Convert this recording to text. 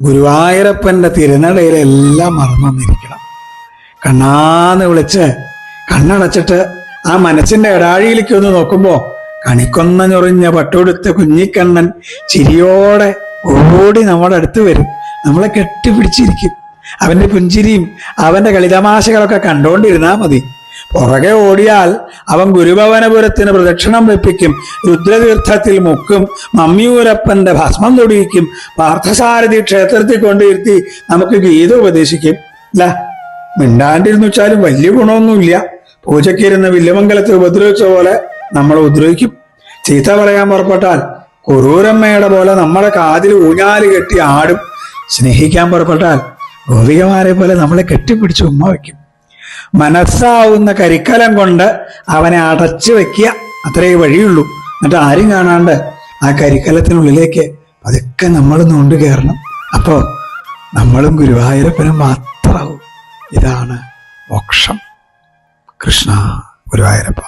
ഗുരുവായൂരപ്പൻ്റെ തിരുനടയിലെല്ലാം മറന്നിരിക്കണം. കണ്ണാന്ന് വിളിച്ച് കണ്ണടച്ചിട്ട് ആ മനസ്സിന്റെ ഇടാഴിയിലേക്ക് ഒന്ന് നോക്കുമ്പോ കണിക്കൊന്ന ഞൊറിഞ്ഞ പട്ടുകൊടുത്ത കുഞ്ഞിക്കണ്ണൻ ചിരിയോടെ ഓടി നമ്മുടെ അടുത്ത് വരും. നമ്മളെ കെട്ടിപ്പിടിച്ചിരിക്കും. അവന്റെ പുഞ്ചിരിയും അവന്റെ കളിതമാശകളൊക്കെ കണ്ടോണ്ടിരുന്നാ മതി. പുറകെ ഓടിയാൽ അവൻ ഗുരുഭവനപുരത്തിന് പ്രദക്ഷിണം വെപ്പിക്കും, രുദ്രതീർത്ഥത്തിൽ മുക്കും, മമ്മിയൂരപ്പന്റെ ഭസ്മം തൊടിയിക്കും, പാർത്ഥസാരഥി ക്ഷേത്രത്തിൽ കൊണ്ടിരുത്തി നമുക്ക് ഗീത ഉപദേശിക്കും. അല്ല, മിണ്ടാണ്ടിരുന്നു വെച്ചാലും വലിയ ഗുണമൊന്നുമില്ല. പൂജയ്ക്കിരുന്ന് വില്യമംഗലത്തെ ഉപദ്രവിച്ച പോലെ നമ്മളെ ഉപദ്രവിക്കും. ചീത്ത പറയാൻ പുറപ്പെട്ടാൽ കുറൂരമ്മയുടെ പോലെ നമ്മുടെ കാതിൽ ഊഞ്ഞാല് കെട്ടി ആടും. സ്നേഹിക്കാൻ പുറപ്പെട്ടാൽ ഗോപികമാരെ പോലെ നമ്മളെ കെട്ടിപ്പിടിച്ച് ഉമ്മ വയ്ക്കും. മനസ്സാവുന്ന കരിക്കലം കൊണ്ട് അവനെ അടച്ചു വെക്കുക, അത്രേ വഴിയുള്ളൂ. എന്നിട്ട് ആരും കാണാണ്ട് ആ കരിക്കലത്തിനുള്ളിലേക്ക് പതുക്കെ നമ്മൾ നൂണ്ടു കയറണം. അപ്പോ നമ്മളും ഗുരുവായൂരപ്പനും മാത്രമാവും. ഇതാണ് മോക്ഷം. കൃഷ്ണ ഗുരുവായൂരപ്പ.